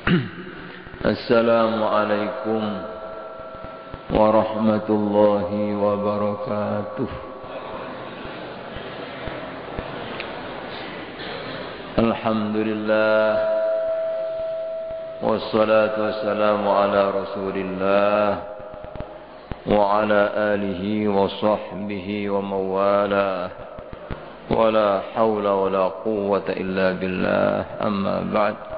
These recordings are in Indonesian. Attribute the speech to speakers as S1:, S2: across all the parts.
S1: Assalamualaikum warahmatullahi wabarakatuh. Alhamdulillah, wassalatu wassalamu ala rasulillah wa ala alihi wa sahbihi wa mawalah, wa la hawla wa la quwwata illa billah. Amma ba'd,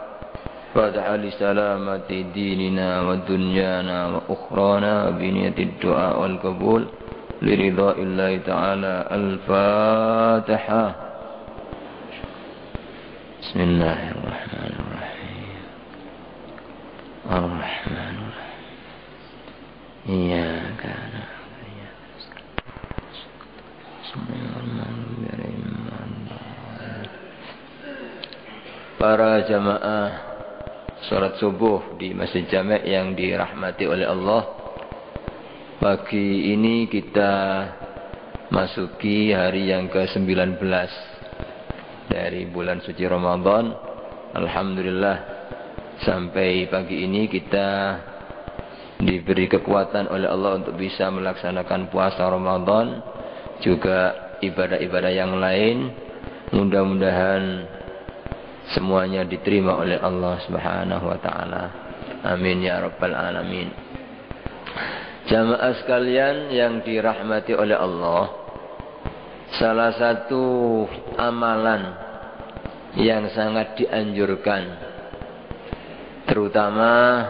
S1: fad'a li salamati dinina wa dunyana wa ukhrana bi niyatid du'a wal qabul li ridha'illahi ta'ala. Al-Fatihah. Bismillahirrahmanirrahim. Ar-Rahmanirrahim. Iyyaka na'budu wa iyyaka nasta'in. Para jamaah salat subuh di Masjid Jami' yang dirahmati oleh Allah, pagi ini kita masuki hari yang ke-19 dari bulan suci Ramadan. Alhamdulillah, sampai pagi ini kita diberi kekuatan oleh Allah untuk bisa melaksanakan puasa Ramadan, juga ibadah-ibadah yang lain. Mudah-mudahan semuanya diterima oleh Allah Subhanahu wa taala. Amin ya rabbal alamin. Jamaah sekalian yang dirahmati oleh Allah, salah satu amalan yang sangat dianjurkan, terutama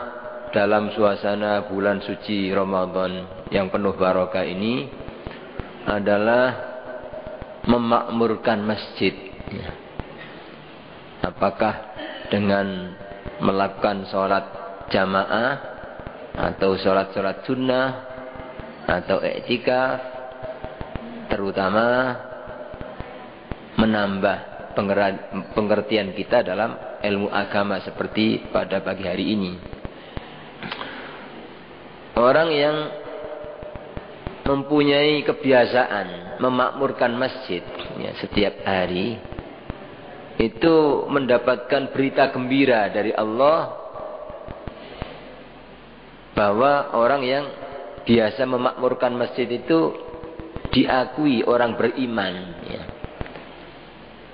S1: dalam suasana bulan suci Ramadan yang penuh barokah ini, adalah memakmurkan masjid. Apakah dengan melakukan sholat jamaah, atau sholat-sholat sunnah, atau i'tikaf, terutama menambah pengertian kita dalam ilmu agama seperti pada pagi hari ini. Orang yang mempunyai kebiasaan memakmurkan masjid ya, setiap hari, itu mendapatkan berita gembira dari Allah bahwa orang yang biasa memakmurkan masjid itu diakui orang beriman ya.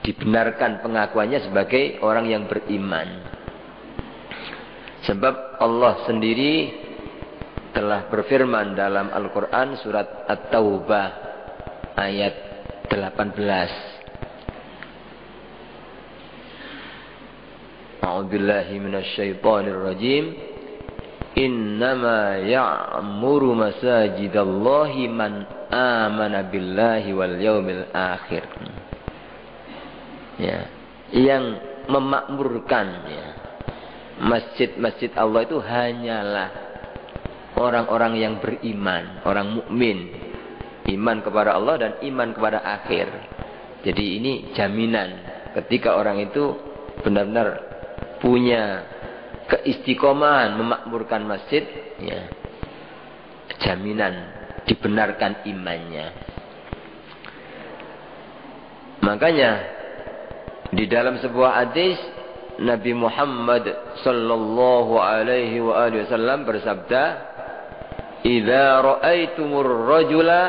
S1: Dibenarkan pengakuannya sebagai orang yang beriman. Sebab Allah sendiri telah berfirman dalam Al-Quran surat At-Taubah ayat 18. A'udzubillahi minasyaitonir rajim. Innama ya'muru masajidallahi man amana billahi wal yaumil akhir. Ya, yang memakmurkan ya, masjid-masjid Allah itu hanyalah orang-orang yang beriman, orang mukmin, iman kepada Allah dan iman kepada akhir. Jadi ini jaminan ketika orang itu benar-benar punya keistiqomahan memakmurkan masjid, ya, jaminan dibenarkan imannya. Makanya di dalam sebuah hadis Nabi Muhammad sallallahu alaihi wasallam bersabda, "Idza ra'aitumur rajula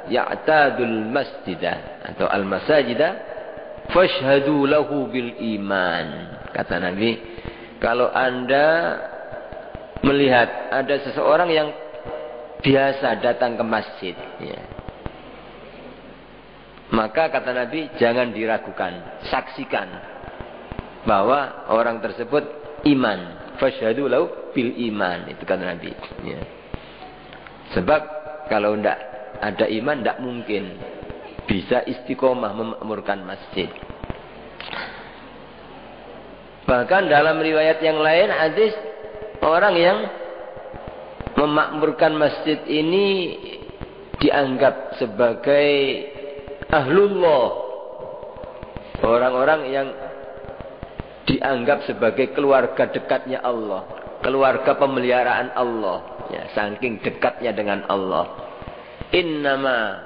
S1: ya'tadul masjidah atau al-masajida fashhadu lahu bil iman." Kata Nabi, kalau Anda melihat ada seseorang yang biasa datang ke masjid ya, maka kata Nabi, jangan diragukan, saksikan bahwa orang tersebut iman. Fashhadu lahu bil iman, itu kata Nabi ya. Sebab kalau tidak ada iman, tidak mungkin bisa istiqomah memakmurkan masjid. Bahkan dalam riwayat yang lain hadis, orang yang memakmurkan masjid ini dianggap sebagai ahlullah, orang-orang yang dianggap sebagai keluarga dekatnya Allah, keluarga pemeliharaan Allah ya, saking dekatnya dengan Allah. Innama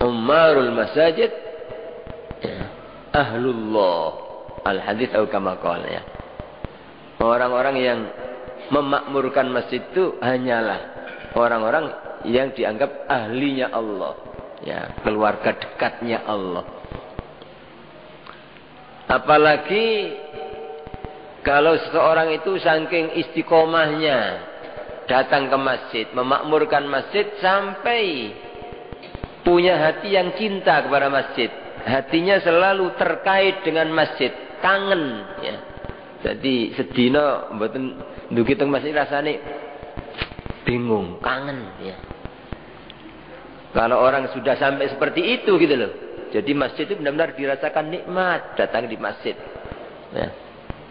S1: ummarul masajid
S2: ahlullah. Al-hadits atau kama qala ya. Orang-orang yang memakmurkan masjid itu hanyalah orang-orang yang dianggap ahlinya Allah. Ya, keluarga dekatnya Allah. Apalagi kalau seseorang itu saking istiqomahnya datang ke masjid, memakmurkan masjid sampai punya hati yang cinta kepada masjid. Hatinya selalu terkait dengan masjid, kangen ya. Jadi sedina mboten ndugi teng masjid rasane bingung, kangen ya. Kalau orang sudah sampai seperti itu gitu loh. Jadi masjid itu benar-benar dirasakan nikmat datang di masjid. Ya.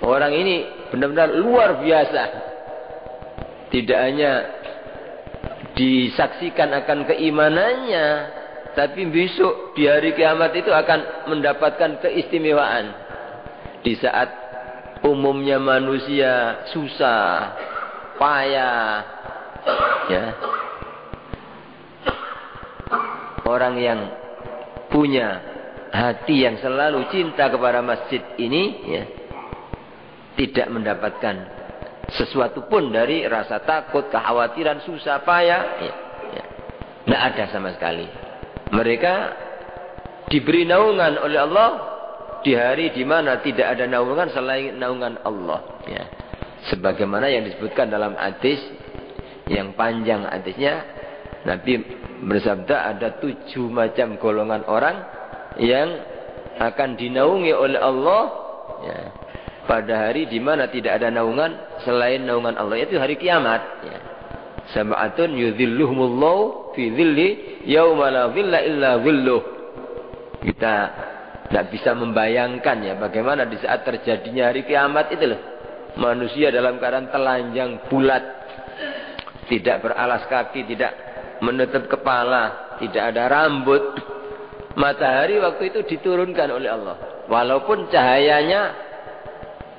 S2: Orang ini benar-benar luar biasa. Tidak hanya disaksikan akan keimanannya, tapi besok di hari kiamat itu akan mendapatkan keistimewaan. Di saat umumnya manusia susah, payah, ya. Orang yang punya hati yang selalu cinta kepada masjid ini, ya, tidak mendapatkan sesuatu pun dari rasa takut, kekhawatiran, susah, payah, ya, ya. Tidak ada sama sekali. Mereka diberi naungan oleh Allah di hari di mana tidak ada naungan selain naungan Allah. Ya. Sebagaimana yang disebutkan dalam hadis yang panjang hadisnya, Nabi bersabda ada 7 macam golongan orang yang akan dinaungi oleh Allah. Ya. Pada hari di mana tidak ada naungan selain naungan Allah, yaitu hari kiamat. Ya. Sab'atun yudhilluhumullahu fi dhilli yauma la dhilla illa dhilluh. Kita tidak bisa membayangkan ya bagaimana di saat terjadinya hari kiamat itu loh. Manusia dalam keadaan telanjang bulat, tidak beralas kaki, tidak menutup kepala, tidak ada rambut. Matahari waktu itu diturunkan oleh Allah. Walaupun cahayanya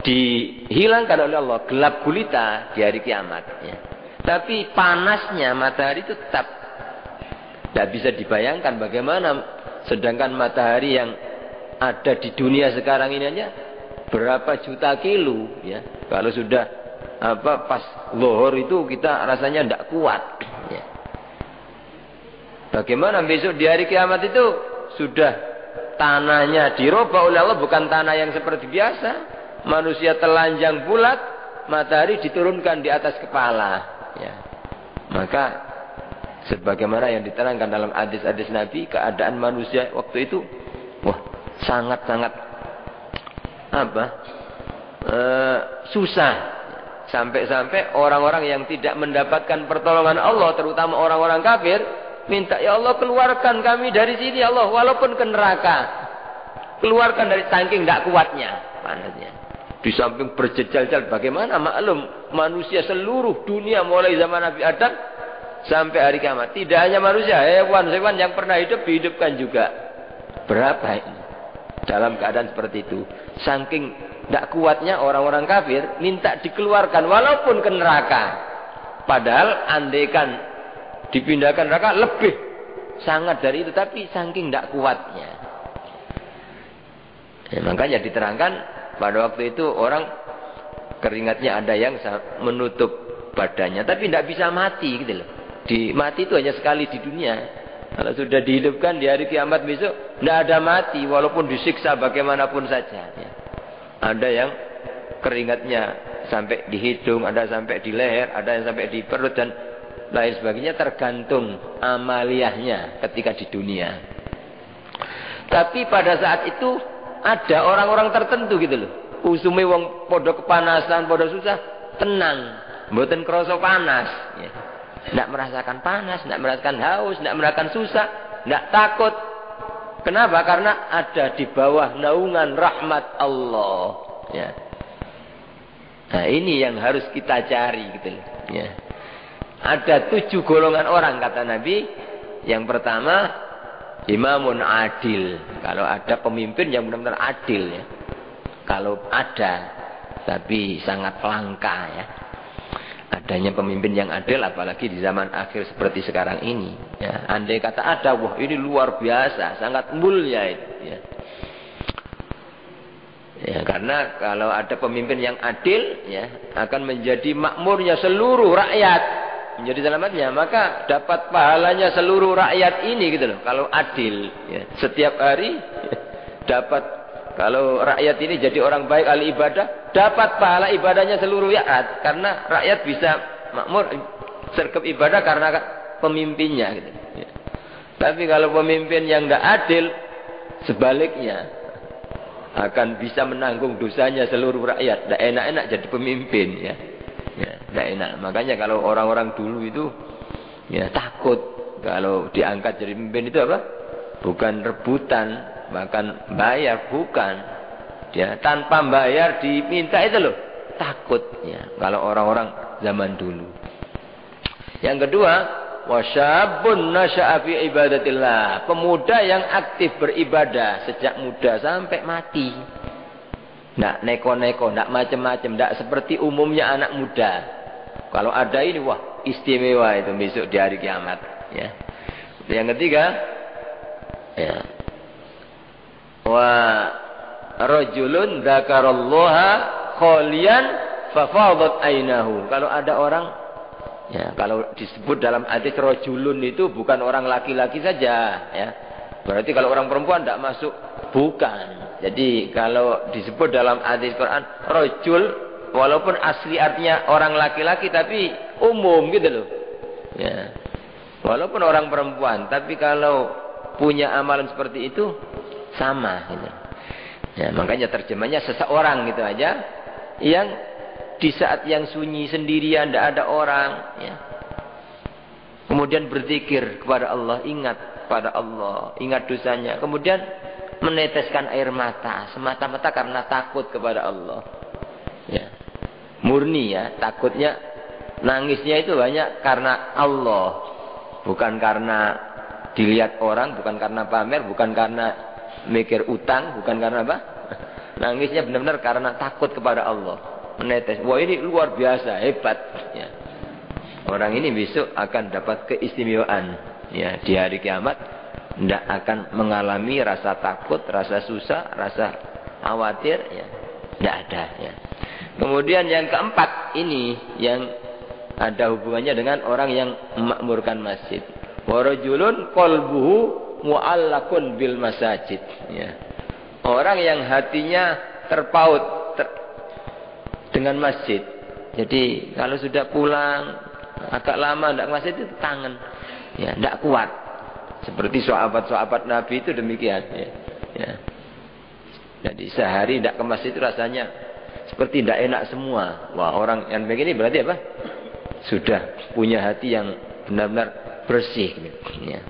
S2: dihilangkan oleh Allah, gelap gulita di hari kiamat. Ya. Tapi panasnya matahari itu tetap. Tidak bisa dibayangkan bagaimana sedangkan matahari yang ada di dunia sekarang ini aja berapa juta kilo. Ya. Kalau sudah pas lohor itu kita rasanya tidak kuat. Ya. Bagaimana besok di hari kiamat itu sudah tanahnya dirubah oleh Allah, bukan tanah yang seperti biasa. Manusia telanjang bulat, matahari diturunkan di atas kepala. Ya. Maka sebagaimana yang diterangkan dalam hadis-hadis Nabi, keadaan manusia waktu itu wah sangat-sangat susah. Sampai-sampai orang-orang yang tidak mendapatkan pertolongan Allah, terutama orang-orang kafir, minta, ya Allah keluarkan kami dari sini ya Allah, walaupun ke neraka. Keluarkan dari saking tidak kuatnya panasnya. Di samping berjejal-jal, bagaimana maklum manusia seluruh dunia mulai zaman Nabi Adam sampai hari kiamat. Tidak hanya manusia, hewan-hewan yang pernah hidup dihidupkan juga. Berapa ini? Dalam keadaan seperti itu. Saking tidak kuatnya orang-orang kafir minta dikeluarkan walaupun ke neraka. Padahal andaikan dipindahkan neraka lebih sangat dari itu, tapi saking tidak kuatnya. Ya, makanya diterangkan pada waktu itu orang keringatnya ada yang menutup badannya, tapi tidak bisa mati gitu loh. Mati itu hanya sekali di dunia. Kalau sudah dihidupkan di hari kiamat besok, tidak ada mati walaupun disiksa bagaimanapun saja. Ya. Ada yang keringatnya sampai di hidung, ada sampai di leher, ada yang sampai di perut dan lain sebagainya, tergantung amaliyahnya ketika di dunia. Tapi pada saat itu ada orang-orang tertentu gitu loh. Usume wong podo kepanasan, podo susah, tenang, mboten krasa panas. Ya. Tidak merasakan panas, tidak merasakan haus, tidak merasakan susah, tidak takut. Kenapa? Karena ada di bawah naungan rahmat Allah. Ya. Nah ini yang harus kita cari gitu loh. Ya. Ada 7 golongan orang kata Nabi. Yang pertama, imamun adil. Kalau ada pemimpin yang benar-benar adil ya. Kalau ada, tapi sangat langka ya. Adanya pemimpin yang adil, apalagi di zaman akhir seperti sekarang ini. Ya. Andai kata ada, wah ini luar biasa, sangat mulia itu. Ya. Ya, karena kalau ada pemimpin yang adil, ya, akan menjadi makmurnya seluruh rakyat, menjadi selamatnya, maka dapat pahalanya seluruh rakyat ini gitu loh. Kalau adil, ya, setiap hari dapat, kalau rakyat ini jadi orang baik ahli ibadah, dapat pahala ibadahnya seluruh rakyat, karena rakyat bisa makmur sergap ibadah karena pemimpinnya gitu. Ya. Tapi kalau pemimpin yang nggak adil, sebaliknya akan bisa menanggung dosanya seluruh rakyat. Tidak enak-enak jadi pemimpin, ya. Ya, tidak enak. Makanya kalau orang-orang dulu itu, ya, takut kalau diangkat jadi pemimpin itu apa? Bukan rebutan, bahkan bayar, bukan. Ya, tanpa bayar diminta itu loh, takut. Ya, kalau orang-orang zaman dulu. Yang kedua, wasyabun nasya'a fi ibadatillah. Pemuda yang aktif beribadah sejak muda sampai mati. Nggak neko-neko, nggak macem-macem, nggak seperti umumnya anak muda. Kalau ada ini, wah, istimewa itu besok di hari kiamat. Ya. Yang ketiga, ya, wa rajulun dzakarallaha khalian fafadat ainahu. Kalau ada orang, ya, kalau disebut dalam hadis rajulun itu bukan orang laki-laki saja, ya. Berarti kalau orang perempuan tidak masuk, bukan. Jadi kalau disebut dalam hadis Quran rajul, walaupun asli artinya orang laki-laki tapi umum gitu loh. Ya. Walaupun orang perempuan, tapi kalau punya amalan seperti itu sama gitu. Ya, makanya terjemahnya seseorang gitu aja yang di saat yang sunyi sendirian, tidak ada orang, ya, kemudian berzikir kepada Allah, ingat pada Allah, ingat dosanya, kemudian meneteskan air mata semata-mata karena takut kepada Allah, ya, murni, ya, takutnya, nangisnya itu banyak karena Allah, bukan karena dilihat orang, bukan karena pamer, bukan karena mikir utang, bukan karena apa, nangisnya benar-benar karena takut kepada Allah, menetes. Wah, ini luar biasa, hebat, ya. Orang ini besok akan dapat keistimewaan, ya, di hari kiamat. Tidak akan mengalami rasa takut, rasa susah, rasa khawatir, ya, tidak ada, ya. Kemudian yang keempat ini yang ada hubungannya dengan orang yang memakmurkan masjid. Warajulun qalbuhu mu'allakun bil masajid, ya. Orang yang hatinya terpaut dengan masjid. Jadi kalau sudah pulang agak lama tidak ke masjid itu tangan, ya, tidak kuat. Seperti sahabat-sahabat Nabi itu demikian, ya. Ya. Jadi sehari tidak ke masjid itu rasanya seperti tidak enak semua. Wah, orang yang begini berarti apa? Sudah punya hati yang benar-benar bersih, ya.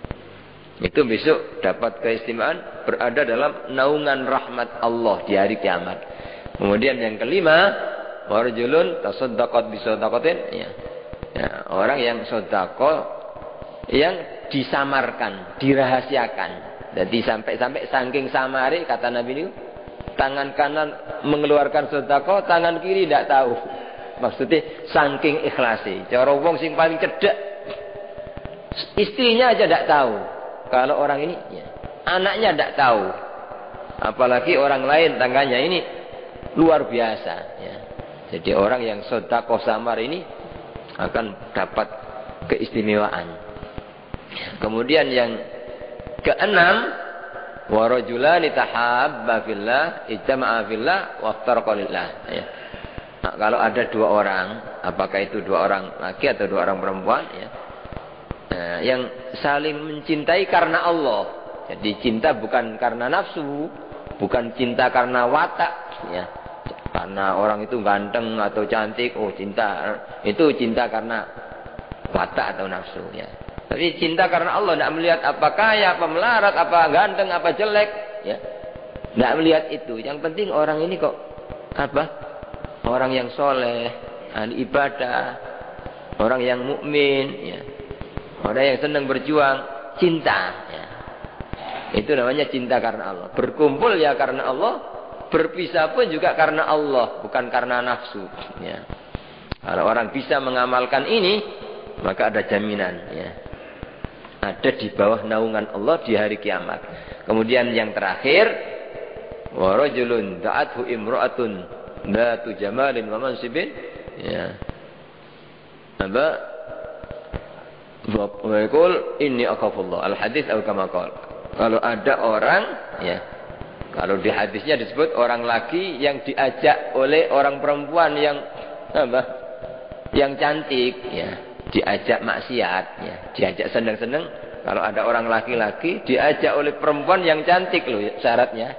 S2: Itu besok dapat keistimewaan berada dalam naungan rahmat Allah di hari kiamat. Kemudian yang kelima, warjulun tasaddaqat bisadaqatin, ya. Ya, orang yang sedekah yang disamarkan, dirahasiakan. Jadi sampai saking samari, kata Nabi ini, tangan kanan mengeluarkan sedekah, tangan kiri tidak tahu. Maksudnya saking ikhlasi. Cara wong sing paling cedek, istrinya aja tidak tahu. Kalau orang ini, ya, anaknya tidak tahu. Apalagi orang lain tangganya, ini luar biasa, ya. Jadi orang yang sedekah samar ini akan dapat keistimewaan. Kemudian yang keenam, warajulani tahabba fillah ijtama'a fillah waftaraqa lillah, ya. Nah, kalau ada dua orang, apakah itu dua orang laki atau dua orang perempuan, ya, yang saling mencintai karena Allah. Jadi cinta bukan karena nafsu, bukan cinta karena watak, ya. Karena orang itu ganteng atau cantik, oh cinta. Itu cinta karena watak atau nafsu, ya. Tapi cinta karena Allah, tidak melihat apa kaya, apa melarat, apa ganteng, apa jelek, ya. Tidak melihat itu. Yang penting orang ini kok apa? Orang yang soleh, ahli ibadah, orang yang mukmin, ya. Orang yang senang berjuang, cinta, ya. Itu namanya cinta karena Allah. Berkumpul ya karena Allah, berpisah pun juga karena Allah, bukan karena nafsu, ya. Kalau orang bisa mengamalkan ini, maka ada jaminan, ya. Ada di bawah naungan Allah di hari kiamat. Kemudian yang terakhir, wa rajulun da'athu imra'atun dhatu jamalin wa mansibin, ya. Apa? Wa yaqul inni akhafullah. Al-hadits atau kama qala. Kalau ada orang, ya. Kalau di hadisnya disebut orang laki yang diajak oleh orang perempuan yang apa? Yang cantik, ya. Diajak maksiat, ya. Diajak seneng-seneng. Kalau ada orang laki-laki diajak oleh perempuan yang cantik loh syaratnya.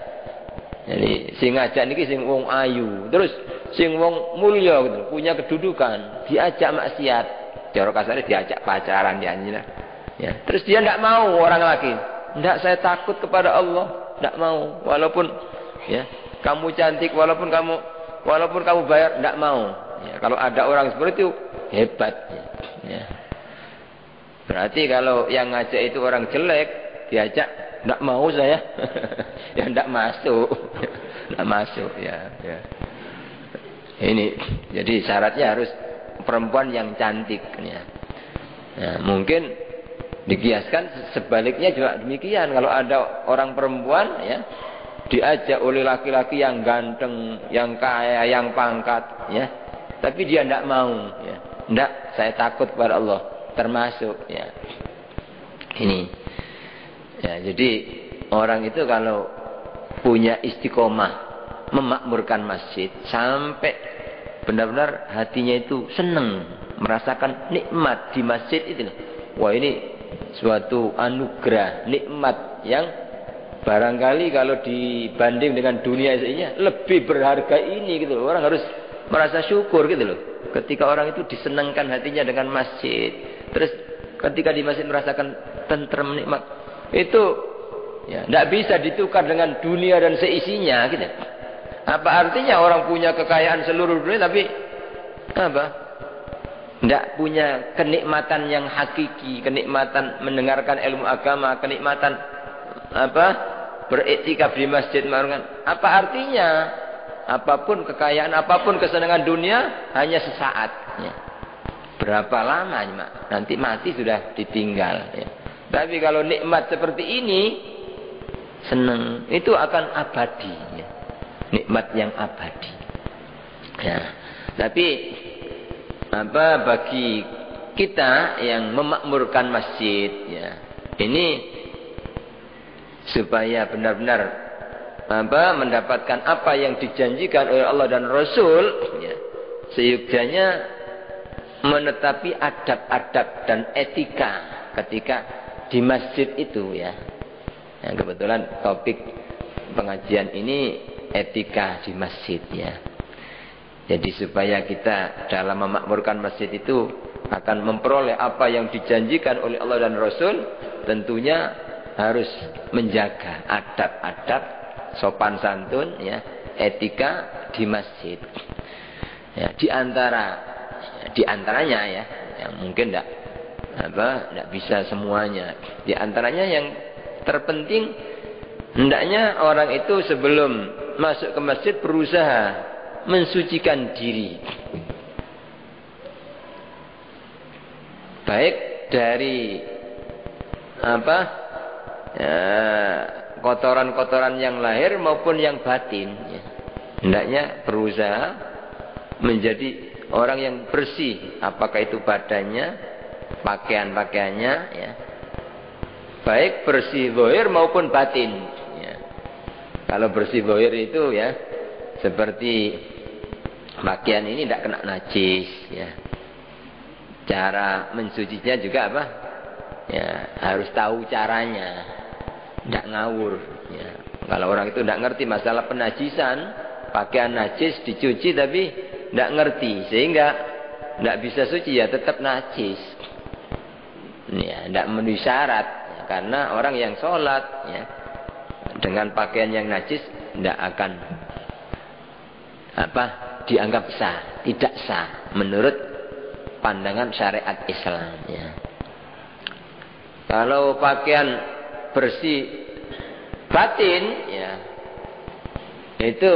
S2: Jadi sing ngajak niki sing wong ayu, terus sing wong mulya gitu, punya kedudukan, diajak maksiat. Cara kasarnya diajak pacaran ya. Ya, terus dia tidak mau orang laki. Tidak, saya takut kepada Allah, tidak mau. Walaupun ya, kamu cantik, walaupun kamu bayar, tidak mau. Ya, kalau ada orang seperti itu hebat. Ya. Berarti kalau yang ngajak itu orang jelek, diajak, tidak mau saya. Ya tidak masuk. Tidak masuk, ya. Ini, jadi syaratnya harus perempuan yang cantik. Ya. Nah, mungkin dikiaskan sebaliknya juga demikian. Kalau ada orang perempuan, ya, diajak oleh laki-laki yang ganteng, yang kaya, yang pangkat, ya. Tapi dia tidak mau. Ya. Tidak, saya takut kepada Allah. Termasuk, ya. Ini, ya, jadi orang itu kalau punya istiqomah memakmurkan masjid sampai benar-benar hatinya itu senang merasakan nikmat di masjid itu. Wah, ini suatu anugerah, nikmat yang barangkali kalau dibanding dengan dunia isinya lebih berharga ini gitu loh. Orang harus merasa syukur gitu loh. Ketika orang itu disenangkan hatinya dengan masjid. Terus ketika di masjid merasakan tentrem nikmat, itu ya tidak bisa ditukar dengan dunia dan seisinya gitu. Apa artinya orang punya kekayaan seluruh dunia tapi apa? Tidak punya kenikmatan yang hakiki, kenikmatan mendengarkan ilmu agama, kenikmatan apa? Beriktikaf di masjid. Apa artinya? Apapun kekayaan, apapun kesenangan dunia hanya sesaat. Ya. Berapa lama, nanti mati sudah ditinggal. Ya. Tapi kalau nikmat seperti ini, senang, itu akan abadi. Ya. Nikmat yang abadi. Ya. Tapi apa bagi kita yang memakmurkan masjid, ya, ini supaya benar-benar mendapatkan apa yang dijanjikan oleh Allah dan Rasul, ya, seyogyanya menetapi adab-adab dan etika ketika di masjid itu, ya. Yang kebetulan topik pengajian ini etika di masjid, ya. Jadi supaya kita dalam memakmurkan masjid itu akan memperoleh apa yang dijanjikan oleh Allah dan Rasul, tentunya harus menjaga adab-adab, sopan santun, ya, etika di masjid. Ya, di antaranya ya, yang mungkin tidak bisa semuanya. Di antaranya yang terpenting, hendaknya orang itu sebelum masuk ke masjid berusaha mensucikan diri. Baik dari kotoran-kotoran yang lahir maupun yang batin. Ya. Hendaknya berusaha menjadi orang yang bersih, apakah itu badannya, pakaian-pakaiannya, ya. Baik bersih zahir maupun batin. Ya. Kalau bersih zahir itu, ya, seperti pakaian ini tidak kena najis, ya. Cara mensucinya juga apa? Ya, harus tahu caranya, tidak ngawur. Ya. Kalau orang itu tidak ngerti masalah penajisan, pakaian najis dicuci tapi tidak ngerti, sehingga tidak bisa suci, ya tetap najis. Ya, tidak memenuhi syarat, ya, karena orang yang sholat, ya, dengan pakaian yang najis tidak akan dianggap sah, tidak sah menurut pandangan syariat Islam. Ya. Kalau pakaian bersih batin, ya, itu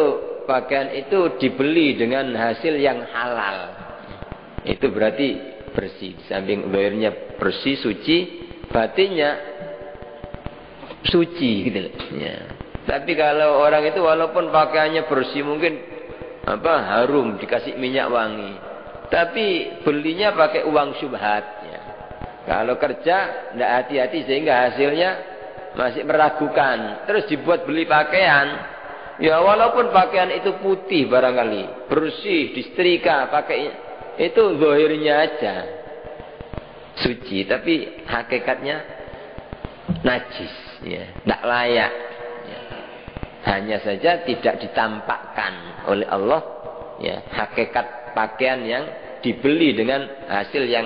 S2: pakaian itu dibeli dengan hasil yang halal. Itu berarti bersih. Samping lahirnya bersih, suci, batinnya suci gitu. Ya. Tapi kalau orang itu walaupun pakaiannya bersih, mungkin harum, dikasih minyak wangi, tapi belinya pakai uang syubhat. Ya. Kalau kerja tidak hati-hati sehingga hasilnya masih meragukan. Terus dibuat beli pakaian, ya walaupun pakaian itu putih barangkali, bersih, disetrika, pakai itu zahirnya aja suci, tapi hakikatnya najis, ya, tidak layak. Ya. Hanya saja tidak ditampakkan oleh Allah, ya, hakikat pakaian yang dibeli dengan hasil yang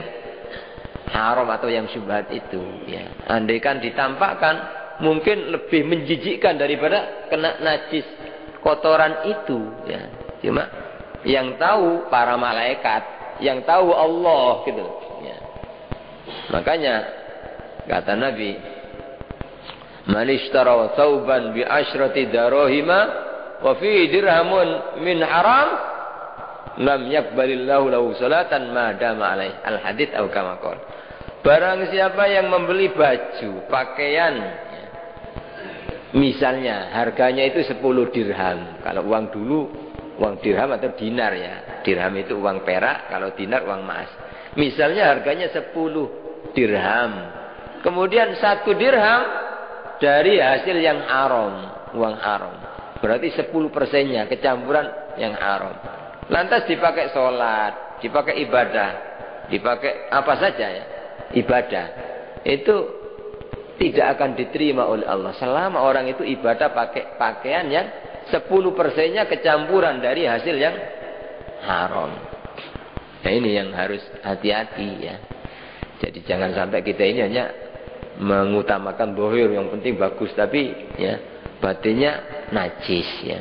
S2: haram atau yang syubhat itu. Ya. Andaikan ditampakkan, mungkin lebih menjijikkan daripada kena najis kotoran itu. Ya. Cuma yang tahu para malaikat, yang tahu Allah, gitu. Ya. Makanya kata Nabi, man ishtara thawban bi asyrati darahima wa fi dirhamun min haram lam yakbalillahu lahu salatan ma dama alaih. Al hadits atau kama qala. Barang siapa yang membeli baju, pakaian, ya, misalnya harganya itu 10 dirham. Kalau uang dulu, uang dirham atau dinar, ya. Dirham itu uang perak, kalau dinar uang emas. Misalnya harganya 10 dirham. Kemudian 1 dirham dari hasil yang haram, uang haram. Berarti 10%-nya kecampuran yang haram. Lantas dipakai sholat, dipakai ibadah, dipakai apa saja, ya, ibadah. Itu tidak akan diterima oleh Allah selama orang itu ibadah pakai pakaian yang 10%-nya kecampuran dari hasil yang haram. Nah, ini yang harus hati-hati, ya. Jadi jangan sampai kita ini hanya mengutamakan zahir, yang penting bagus, tapi ya batinnya najis, ya.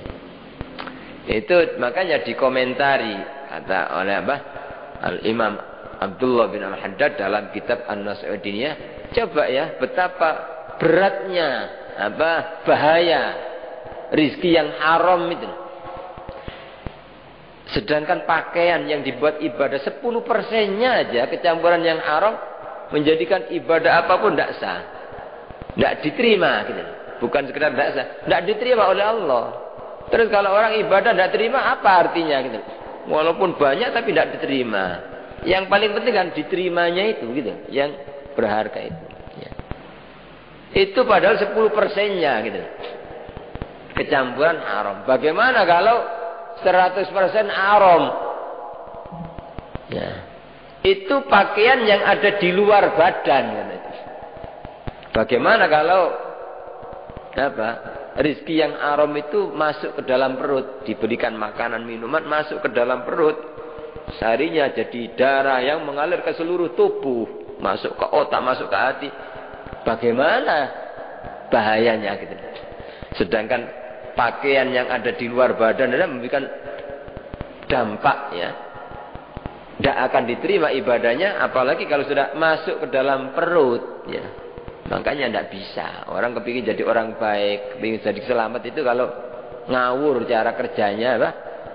S2: Itu makanya dikomentari kata oleh Al-Imam Abdullah bin Al-Haddad dalam kitab An-Nas'udiniyah. Coba ya betapa beratnya bahaya rizki yang haram itu. Sedangkan pakaian yang dibuat ibadah 10%-nya aja kecampuran yang haram menjadikan ibadah apapun tidak sah, tidak diterima, gitu. Bukan sekedar tidak sah, tidak diterima oleh Allah. Terus kalau orang ibadah tidak terima, apa artinya, gitu? Walaupun banyak tapi tidak diterima. Yang paling penting kan diterimanya itu, gitu, yang berharga itu. Ya. Itu padahal 10%-nya, gitu. Kecampuran haram. Bagaimana kalau 100% haram? Ya. Itu pakaian yang ada di luar badan, gitu. Bagaimana kalau rizki yang haram itu masuk ke dalam perut, diberikan makanan minuman masuk ke dalam perut, seharinya jadi darah yang mengalir ke seluruh tubuh, masuk ke otak, masuk ke hati. Bagaimana bahayanya, gitu. Sedangkan pakaian yang ada di luar badan adalah memberikan dampak, ya, tidak akan diterima ibadahnya, apalagi kalau sudah masuk ke dalam perut, ya. Makanya tidak bisa. Orang kepingin jadi orang baik, kepingin jadi selamat itu kalau ngawur cara kerjanya,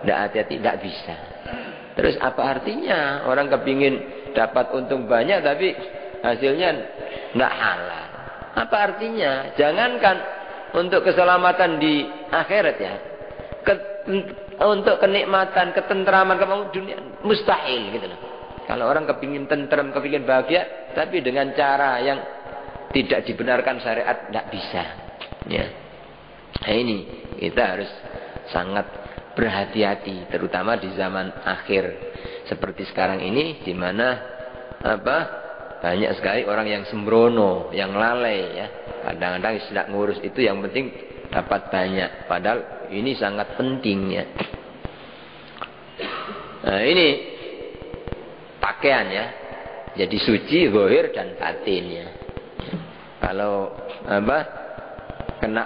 S2: tidak hati-hati, tidak bisa. Terus apa artinya orang kepingin dapat untung banyak tapi hasilnya tidak halal? Apa artinya? Jangankan untuk keselamatan di akhirat, ya, untuk kenikmatan, ketentraman, kemakmuran dunia mustahil, gitu loh. Kalau orang kepingin tentram, kepingin bahagia, tapi dengan cara yang tidak dibenarkan syariat, tidak bisa, ya. Nah, ini kita harus sangat berhati-hati, terutama di zaman akhir seperti sekarang ini, di mana banyak sekali orang yang sembrono, yang lalai, ya. Kadang-kadang tidak ngurus itu, yang penting dapat banyak, padahal ini sangat penting, ya. Nah, ini pakaian, ya, jadi suci zahir dan batin, ya. Kalau kena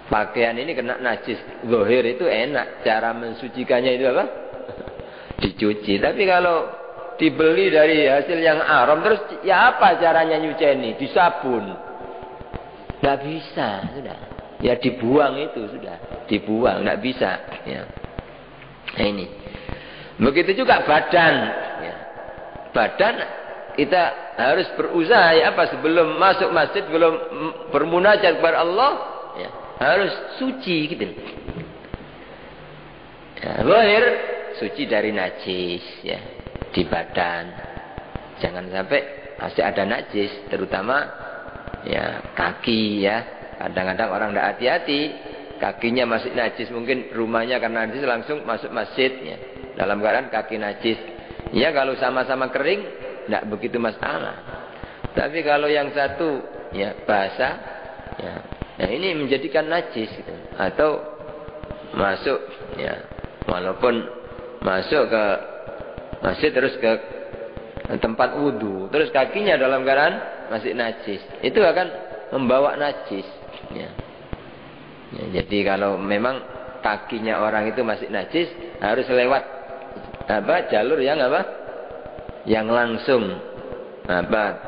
S2: pakaian ini kena najis zahir itu enak, cara mensucikannya itu dicuci. Tapi kalau dibeli dari hasil yang haram, terus ya apa caranya nyuceni? Disabun. Tidak bisa, sudah. Ya dibuang itu, sudah. Dibuang, tidak bisa, ya. Nah, ini. Begitu juga badan, ya. Badan kita harus berusaha, ya, sebelum masuk masjid, belum bermunajat kepada Allah, ya, harus suci gitu. Ya, zahir suci dari najis ya di badan. Jangan sampai masih ada najis, terutama ya kaki ya. Kadang-kadang orang tidak hati-hati, kakinya masih najis, mungkin rumahnya karena najis langsung masuk masjid ya. Dalam keadaan kaki najis. Ya kalau sama-sama kering tidak begitu masalah. Tapi kalau yang satu ya basah ya, nah ini menjadikan najis gitu. Atau masuk ya, walaupun masuk ke masjid terus ke tempat wudhu, terus kakinya dalam keadaan masih najis, itu akan membawa najis ya. Ya, jadi kalau memang kakinya orang itu masih najis, harus lewat jalur yang yang langsung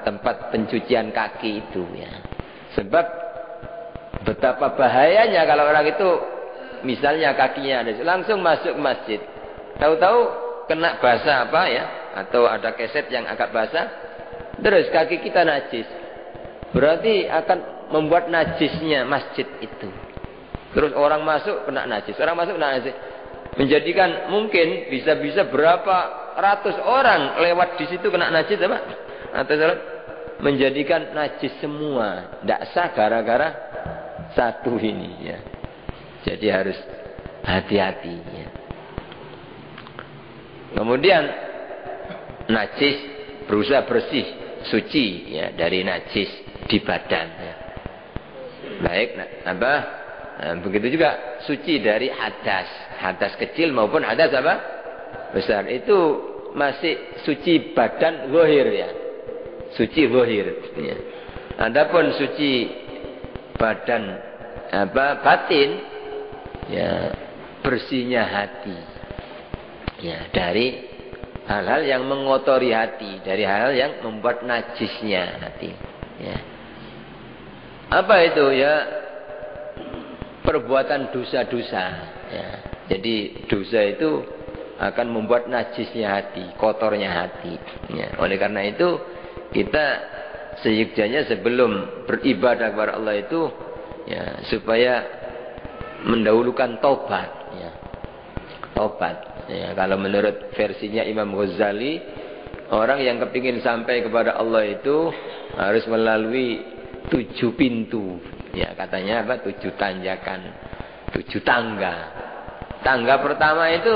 S2: tempat pencucian kaki itu ya. Sebab betapa bahayanya kalau orang itu misalnya kakinya ada langsung masuk masjid, tahu-tahu kena basah ya, atau ada keset yang agak basah, terus kaki kita najis, berarti akan membuat najisnya masjid itu. Terus orang masuk kena najis, menjadikan mungkin bisa-bisa berapa ratus orang lewat di situ kena najis atau menjadikan najis semua, tidak sah gara-gara satu ini ya. Jadi harus hati-hati ya. Kemudian najis berusaha bersih, suci ya dari najis di badan ya. Baik, begitu juga suci dari hadas kecil maupun hadas besar. Itu masih suci badan zahir ya. Suci zahir ya. Adapun suci badan batin ya, bersihnya hati ya, dari hal-hal yang mengotori hati, dari hal-hal yang membuat najisnya hati ya. Apa itu ya? Perbuatan dosa-dosa ya. Jadi dosa itu akan membuat najisnya hati, kotornya hati ya. Oleh karena itu kita seyogyanya sebelum beribadah kepada Allah itu ya, supaya mendahulukan tobat ya. Tobat ya, kalau menurut versinya Imam Ghazali, orang yang kepingin sampai kepada Allah itu harus melalui 7 pintu ya, katanya 7 tanjakan, 7 tangga. Tangga pertama itu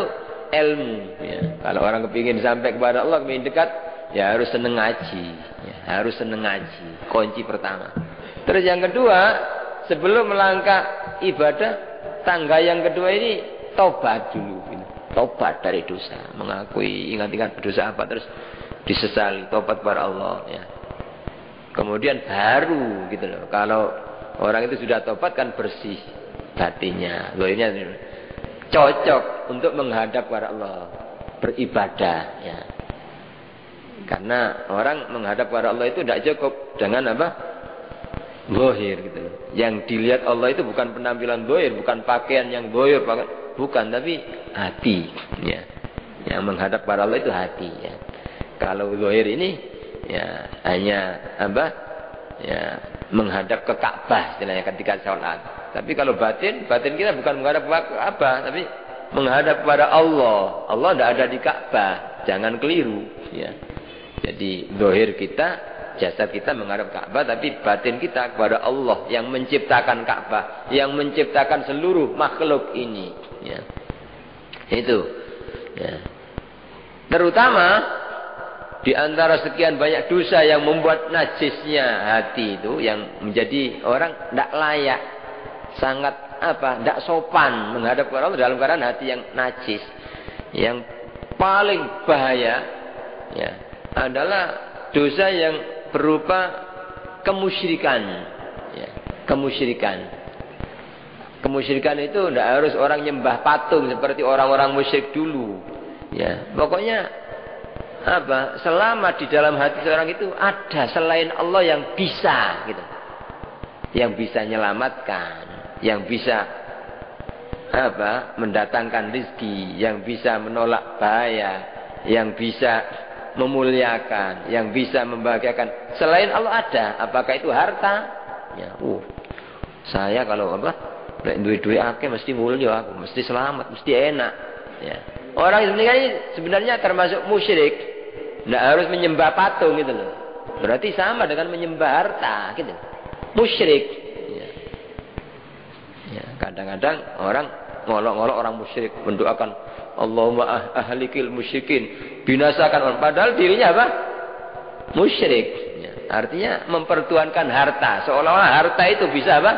S2: ilmu ya. Kalau orang kepingin sampai kepada Allah, kepingin dekat ya, harus seneng ngaji ya, harus seneng ngaji, kunci pertama. Terus yang kedua, sebelum melangkah ibadah, tangga yang kedua ini tobat dulu gitu. Tobat dari dosa, mengakui, ingat-ingat berdosa apa, terus disesali, tobat kepada Allah ya. Kemudian baru gitu loh, kalau orang itu sudah tobat kan bersih batinnya, zahirnya cocok untuk menghadap kepada Allah, beribadah ya. Karena orang menghadap kepada Allah itu tidak cukup dengan zahir gitu. Yang dilihat Allah itu bukan penampilan zahir, bukan pakaian yang zahir, bukan, tapi hati ya. Yang menghadap kepada Allah itu hati ya. Kalau zahir ini ya hanya ya, menghadap ke Ka'bah istilahnya ketika sholat. Tapi kalau batin kita bukan menghadap ke Ka'bah, tapi menghadap kepada Allah. Allah tidak ada di Ka'bah, jangan keliru ya. Jadi zahir kita, jasad kita menghadap Ka'bah, tapi batin kita kepada Allah yang menciptakan Ka'bah, yang menciptakan seluruh makhluk ini ya. Itu ya. Terutama di antara sekian banyak dosa yang membuat najisnya hati itu, yang menjadi orang tidak layak, sangat tidak sopan menghadap kepada Allah dalam keadaan hati yang najis. Yang paling bahaya ya adalah dosa yang berupa kemusyrikan ya. Kemusyrikan itu tidak harus orang nyembah patung seperti orang-orang musyrik dulu ya. Pokoknya selama di dalam hati seorang itu ada selain Allah yang bisa gitu, yang bisa menyelamatkan, yang bisa mendatangkan rezeki, yang bisa menolak bahaya, yang bisa memuliakan, yang bisa membahagiakan. Selain Allah ada, apakah itu harta? Ya, saya kalau Lek duwe-duwe akeh mesti mulya aku, mesti selamat, mesti enak. Ya. Orang sebenarnya termasuk musyrik. Tidak harus menyembah patung gitu loh. Berarti sama dengan menyembah harta gitu. Musyrik. Ya. Ya, kadang-kadang orang ngolok-ngolok orang musyrik, mendoakan Allahumma ahlikil musyrikin, binasakan orang. Padahal dirinya apa? Musyrik. Ya. Artinya mempertuhankan harta. Seolah-olah harta itu bisa apa?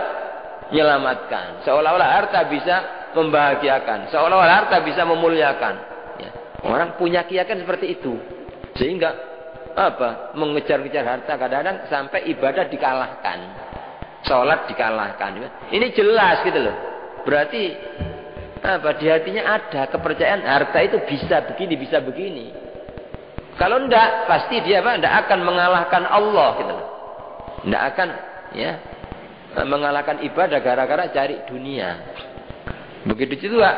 S2: Menyelamatkan. Seolah-olah harta bisa membahagiakan. Seolah-olah harta bisa memuliakan. Ya. Orang punya keyakinan seperti itu. Sehingga apa? Mengejar-ngejar harta kadang-kadang sampai ibadah dikalahkan. Sholat dikalahkan. Ini jelas gitu loh. Berarti apa? Di hatinya ada kepercayaan harta itu bisa begini, bisa begini. Kalau enggak, pasti dia apa? Enggak akan mengalahkan Allah gitu loh. Enggak akan ya mengalahkan ibadah gara-gara cari dunia. Begitu juga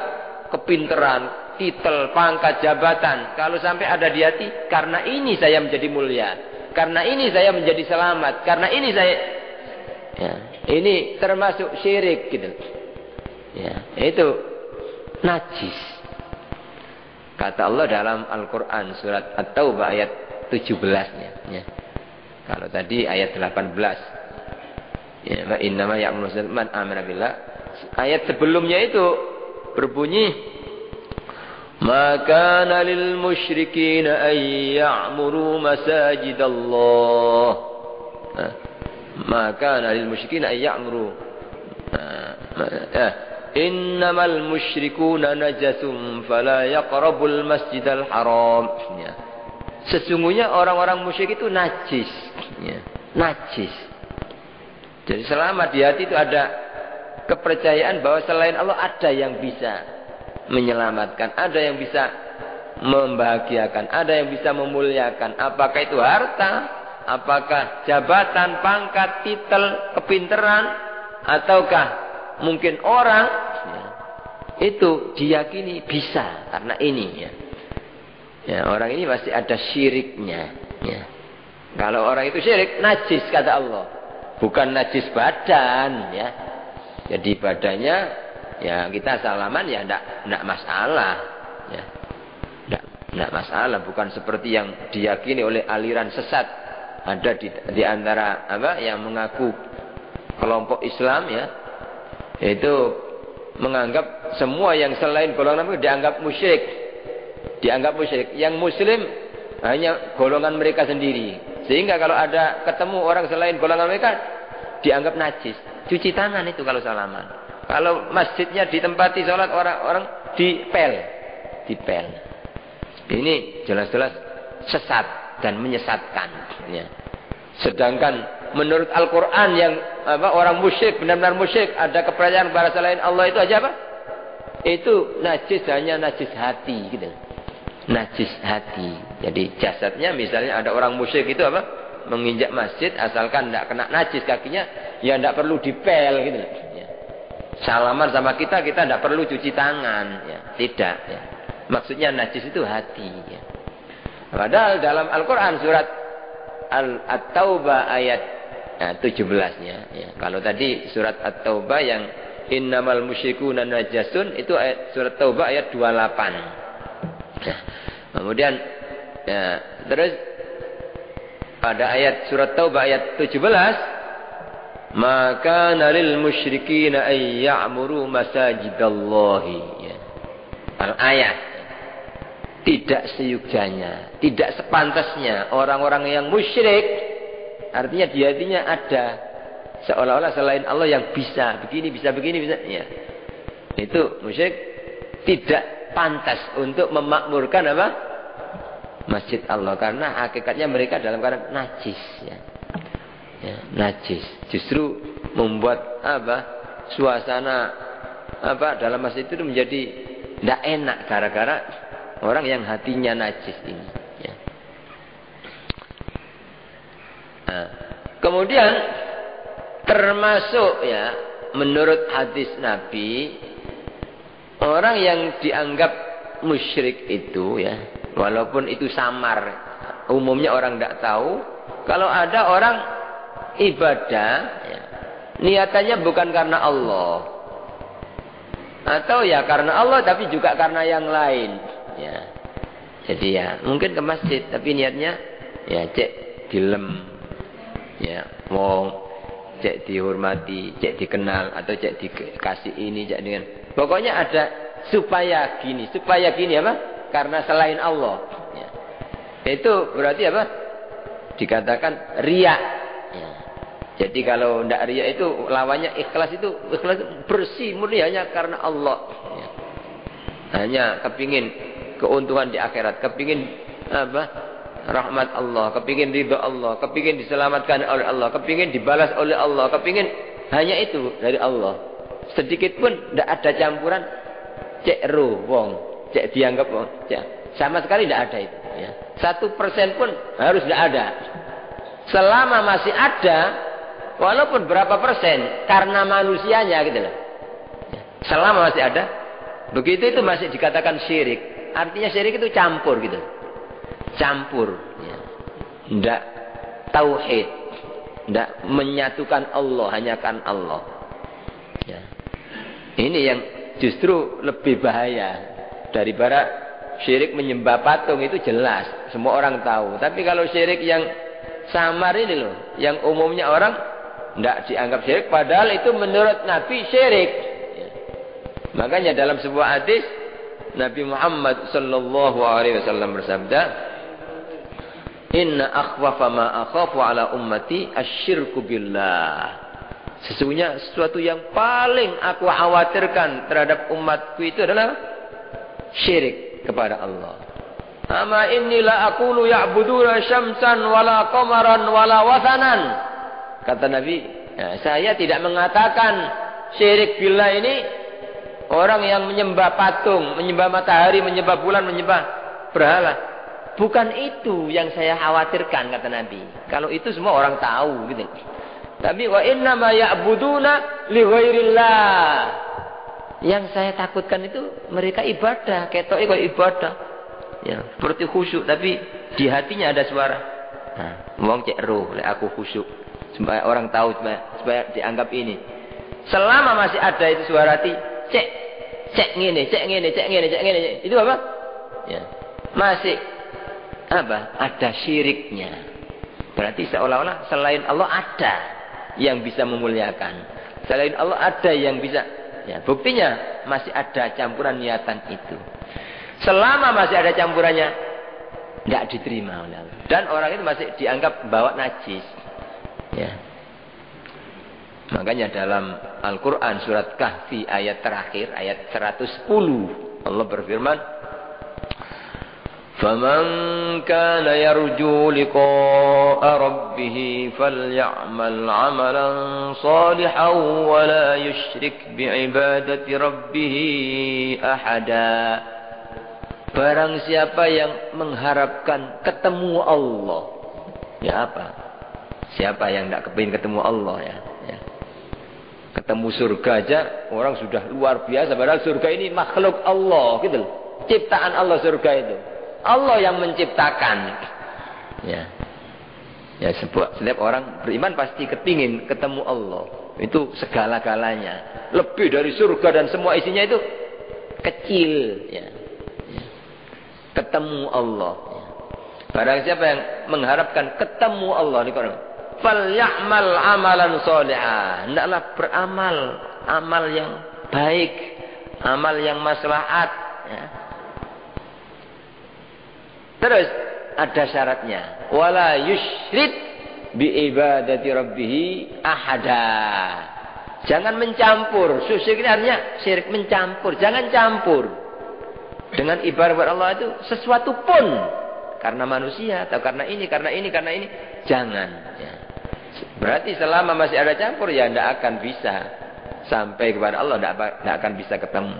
S2: kepinteran, titel, pangkat, jabatan. Kalau sampai ada di hati, karena ini saya menjadi mulia, karena ini saya menjadi selamat, karena ini saya, ya, ini termasuk syirik gitu. Ya, itu najis. Kata Allah dalam Al-Quran surat At-Taubah ayat 17-nya. Ya. Kalau tadi ayat 18. Ya, wa innama ya'muru man amana billah. Ayat sebelumnya itu berbunyi maka lil musyrikin ay ya'muru masajidallah. Maka lil musyrikin ay ya'muru innamal musyrikuna najasun fala yaqrabul masjidal haram. Ya. Sesungguhnya orang-orang musyrik itu najis. Ya. Najis. Jadi selama di hati itu ada kepercayaan bahwa selain Allah ada yang bisa menyelamatkan, ada yang bisa membahagiakan, ada yang bisa memuliakan. Apakah itu harta, apakah jabatan, pangkat, titel, kepinteran, ataukah mungkin orang, ya, itu diyakini bisa karena ini. Ya. Ya, orang ini pasti ada syiriknya. Ya. Kalau orang itu syirik, najis kata Allah. Bukan najis badan, ya. Jadi badannya, ya kita salaman ya enggak masalah, ya. Enggak masalah, bukan seperti yang diyakini oleh aliran sesat. Ada di antara apa yang mengaku kelompok Islam, ya. Itu menganggap semua yang selain golongan itu dianggap musyrik. Dianggap musyrik. Yang muslim hanya golongan mereka sendiri. Sehingga kalau ada ketemu orang selain golongan mereka, dianggap najis. Cuci tangan itu kalau salaman. Kalau masjidnya ditempati sholat orang-orang dipel. Dipel. Ini jelas-jelas sesat dan menyesatkan. Ya. Sedangkan menurut Al-Quran yang apa, orang musyrik, benar-benar musyrik, ada kepercayaan kepada selain Allah itu aja apa? Itu najis, hanya najis hati gitu. Najis hati. Jadi jasadnya misalnya ada orang musyrik itu apa? Menginjak masjid asalkan tidak kena najis kakinya, ya tidak perlu dipel gitu. Ya. Salaman sama kita tidak perlu cuci tangan, ya. Tidak. Ya. Maksudnya najis itu hati. Ya. Padahal dalam Al-Quran surat At-Taubah ayat 17-nya. Ya. Kalau tadi surat At-Taubah yang innamal musyrikuna najasun itu surat Taubah ayat 28. Ya. Kemudian ya, terus pada ayat surat Taubah ayat 17, maka nalil musyrikin ay ya'muru masajidallahi. Ya. Al-ayat tidak seyugjanya, tidak sepantasnya orang-orang yang musyrik, artinya di hatinya ada seolah-olah selain Allah yang bisa begini, bisa begini, bisa. Ya. Itu musyrik tidak pantas untuk memakmurkan apa? Masjid Allah, karena hakikatnya mereka dalam keadaan najis, ya. Ya, najis. Justru membuat apa? Suasana apa dalam masjid itu menjadi tidak enak gara-gara orang yang hatinya najis ini. Ya. Nah, kemudian termasuk ya menurut hadis Nabi, orang yang dianggap musyrik itu ya, walaupun itu samar, umumnya orang tidak tahu. Kalau ada orang ibadah, ya, niatannya bukan karena Allah, Atau ya karena Allah tapi juga karena yang lain. Ya. Jadi ya mungkin ke masjid tapi niatnya ya cek dilem. Ya, mau cek dihormati, cek dikenal atau cek dikasih ini, cek dengan. Pokoknya ada supaya gini apa? Karena selain Allah. Ya. Itu berarti apa? Dikatakan riya. Ya. Jadi kalau tidak riya itu lawannya ikhlas itu bersih murni hanya karena Allah. Ya. Hanya kepingin keuntungan di akhirat, kepingin apa? Rahmat Allah, kepingin ridho Allah, kepingin diselamatkan oleh Allah, kepingin dibalas oleh Allah, kepingin hanya itu dari Allah. Sedikit pun tidak ada campuran cek ro wong, cek dianggap wong, cek. Sama sekali tidak ada itu. Ya. 1% pun harus tidak ada. Selama masih ada, walaupun berapa persen, karena manusianya gitu loh. Ya. Selama masih ada, begitu itu masih dikatakan syirik. Artinya syirik itu campur gitu. Campur, ya. Tidak tauhid, tidak menyatukan Allah, hanya kan Allah. Ya. Ini yang justru lebih bahaya daripada syirik menyembah patung itu jelas, semua orang tahu. Tapi kalau syirik yang samar ini loh, yang umumnya orang tidak dianggap syirik, padahal itu menurut Nabi syirik. Ya. Makanya dalam sebuah hadis Nabi Muhammad sallallahu alaihi wasallam bersabda, Inna akhwafa ma akhafu ala ummati asyirku billah. Sesungguhnya sesuatu yang paling aku khawatirkan terhadap umatku itu adalah syirik kepada Allah. Ama inni la aqulu ya'buduna syamsan wala qamaran wala wathanan. Kata Nabi, ya, saya tidak mengatakan syirik billah ini orang yang menyembah patung, menyembah matahari, menyembah bulan, menyembah berhala. Bukan itu yang saya khawatirkan, kata Nabi. Kalau itu semua orang tahu gitu. Tapi wa inna ma ya'buduna li ghairillah. Yang saya takutkan itu mereka ibadah, ketoke kok ibadah. Ya, seperti khusyuk tapi di hatinya ada suara. Nah, wong cek roh, lek aku khusyuk. Supaya orang tahu, supaya dianggap ini. Selama masih ada itu suara hati, cek ngene. Itu apa? Ya. Masih apa? Ada syiriknya. Berarti seolah-olah selain Allah ada yang bisa memuliakan. Selain Allah ada yang bisa. Ya, buktinya masih ada campuran niatan itu. Selama masih ada campurannya, tidak diterima oleh Allah. Dan orang itu masih dianggap bawa najis. Ya. Makanya dalam Al-Quran surat Kahfi ayat terakhir, ayat 110, Allah berfirman, فَمَنْ كَانَ يَرْجُو لِقَاءَ رَبِّهِ فَلْيَعْمَلْ عَمَلًا صَالِحًا وَلَا يُشْرِكْ بِعِبَادَةِ رَبِّهِ أَحَدًا. Barang siapa yang mengharapkan ketemu Allah, ya apa? Siapa yang tidak kepingin ketemu Allah ya? Ketemu surga aja orang sudah luar biasa. Padahal surga ini makhluk Allah, gitu. Ciptaan Allah surga itu. Allah yang menciptakan. Ya, setiap orang beriman pasti kepingin ketemu Allah. Itu segala-galanya. Lebih dari surga dan semua isinya itu kecil. Ya. Ketemu Allah. Ya. Barang siapa yang mengharapkan ketemu Allah di Quran, falyamal amalan sholihan. Hendaklah beramal amal yang baik, amal yang maslahat. Ya. Terus ada syaratnya, wala yusyrik bi ibadati rabbih ahada. Jangan mencampur. Syirik ini artinya syirik mencampur. Jangan campur dengan ibadah Allah itu sesuatu pun, karena manusia atau karena ini, jangan. Ya. Berarti selama masih ada campur ya tidak akan bisa sampai kepada Allah, tidak akan bisa ketemu.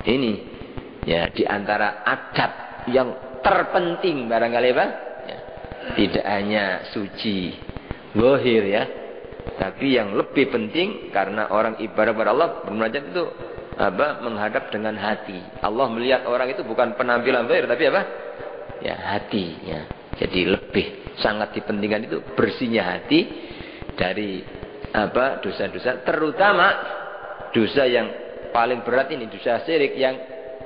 S2: Ini ya di antara adab yang terpenting barangkali Pak. Ya. Tidak hanya suci zahir ya, tapi yang lebih penting karena orang ibadah kepada Allah bermunajat itu apa? Menghadap dengan hati. Allah melihat orang itu bukan penampilan zahir tapi apa? Ya hati ya. Jadi lebih sangat dipentingkan itu bersihnya hati dari apa? Dosa-dosa, terutama dosa yang paling berat ini dosa syirik yang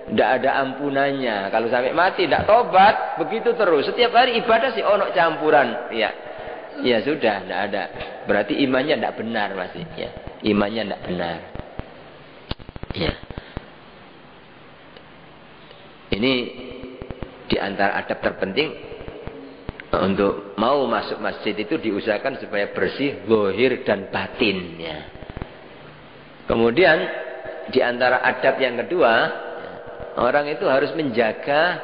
S2: tidak ada ampunannya. Kalau sampai mati tidak tobat, begitu terus. Setiap hari ibadah sih ono campuran. Ya, ya sudah, tidak ada. Berarti imannya tidak benar masih. Ya, imannya tidak benar. Ya. Ini di antara adab terpenting untuk mau masuk masjid itu diusahakan supaya bersih zahir dan batin. Ya. Kemudian di antara adab yang kedua, orang itu harus menjaga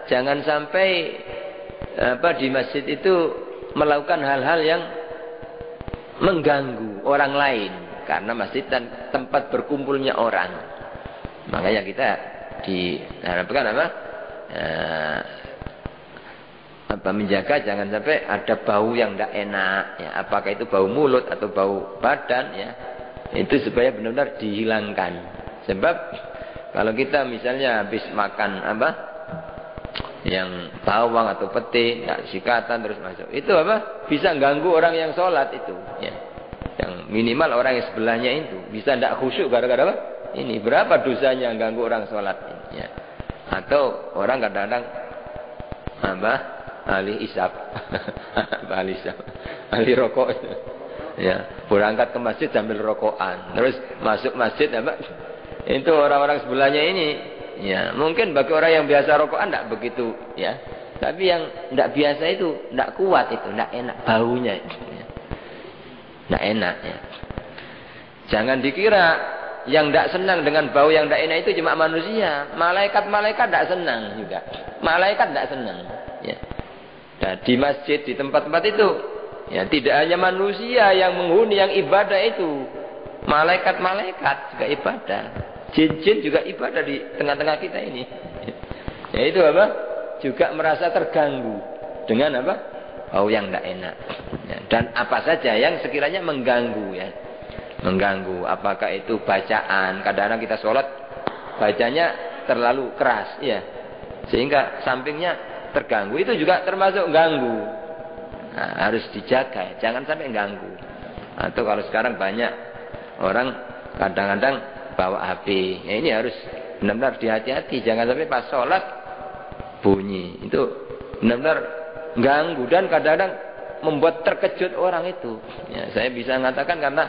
S2: jangan sampai di masjid itu melakukan hal-hal yang mengganggu orang lain, karena masjid dan tempat berkumpulnya orang. Makanya kita diharapkan menjaga jangan sampai ada bau yang tidak enak, ya, apakah itu bau mulut atau bau badan, ya, itu supaya benar-benar dihilangkan. Sebab kalau kita misalnya habis makan yang bawang atau pete, nggak sikatan terus masuk, itu bisa ganggu orang yang sholat itu, ya. Yang minimal orang yang sebelahnya itu bisa tidak khusyuk gara-gara ini. Berapa dosanya ganggu orang sholat, ya. Atau orang kadang-kadang ahli isap, ahli rokok, ya, berangkat ke masjid sambil rokokan, terus masuk masjid itu orang-orang sebelahnya ini, ya, mungkin bagi orang yang biasa rokokan tidak begitu, ya, tapi yang tidak biasa itu tidak kuat, itu tidak enak baunya, ya. Tidak enak, ya. Jangan dikira yang tidak senang dengan bau yang tidak enak itu cuma manusia. Malaikat tidak senang juga. Malaikat tidak senang, ya. Nah, di masjid, di tempat-tempat itu, ya, tidak hanya manusia yang menghuni, yang ibadah itu, malaikat-malaikat juga ibadah, jin-jin juga ibadah di tengah-tengah kita ini. Ya, itu juga merasa terganggu dengan bau yang tidak enak, ya. Dan apa saja yang sekiranya mengganggu, ya, mengganggu. Apakah itu bacaan, kadang-kadang kita sholat bacanya terlalu keras, ya, sehingga sampingnya terganggu, itu juga termasuk ganggu. Nah, harus dijaga, jangan sampai ganggu. Atau kalau sekarang banyak orang kadang-kadang bawa HP, ya, ini harus benar-benar dihati-hati, jangan sampai pas sholat bunyi, itu benar-benar ganggu dan kadang-kadang membuat terkejut orang itu. Ya, saya bisa mengatakan karena,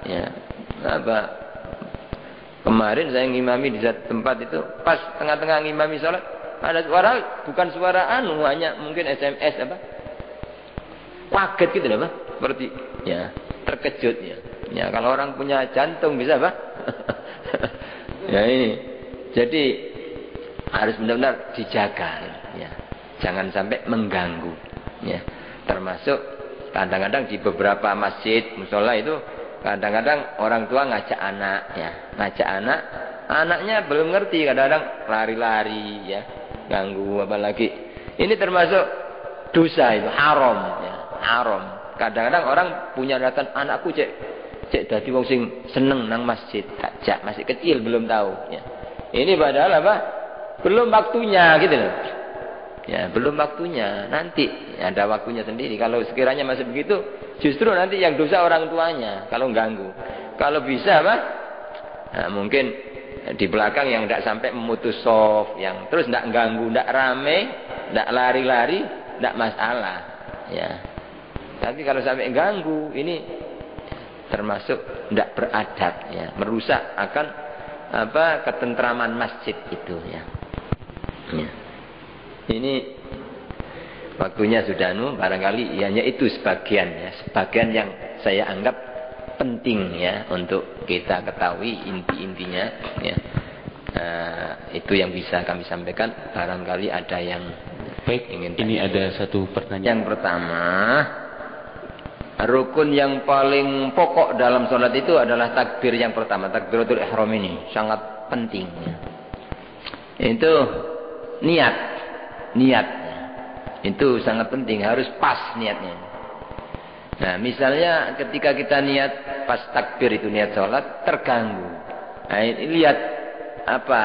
S2: ya, kemarin saya ngimami di satu tempat itu, pas tengah-tengah ngimami sholat, ada suara, bukan suara hanya mungkin SMS kaget gitu loh, seperti, ya, terkejut, ya. Ya, kalau orang punya jantung bisa ya, ini jadi harus benar-benar dijaga, ya, jangan sampai mengganggu, ya. Termasuk kadang-kadang di beberapa masjid musola itu kadang-kadang orang tua ngajak anak, ya, ngajak anak, anaknya belum ngerti, kadang-kadang lari-lari, ya, ganggu apalagi. Ini termasuk dosa, itu haram, ya, haram. Kadang-kadang orang punya datan, anakku cek dadi wong sing seneng nang masjid, ajak, masih kecil belum tahu, ya. Ini padahal belum waktunya gitu loh. Ya, belum waktunya. Nanti ada waktunya sendiri. Kalau sekiranya masih begitu, justru nanti yang dosa orang tuanya kalau ganggu. Kalau bisa nah, mungkin di belakang yang tidak sampai memutus soft, yang terus tidak ganggu, tidak rame, tidak lari-lari, tidak masalah, ya. Tapi kalau sampai ganggu, ini termasuk tidak beradab, ya, merusak akan ketentraman masjid itu, ya. Ya. Ini waktunya sudah barangkali hanya itu sebagian, ya, sebagian yang saya anggap penting, ya, untuk kita ketahui inti-intinya, ya. Itu yang bisa kami sampaikan. Barangkali ada yang ingin
S3: ini tanya. Ada satu pertanyaan.
S2: Yang pertama, rukun yang paling pokok dalam sholat itu adalah takbir yang pertama, takbiratul ihram ini sangat penting, ya. Itu niat itu sangat penting, harus pas niatnya. Nah, misalnya ketika kita niat pas takbir itu niat sholat terganggu, nah, lihat apa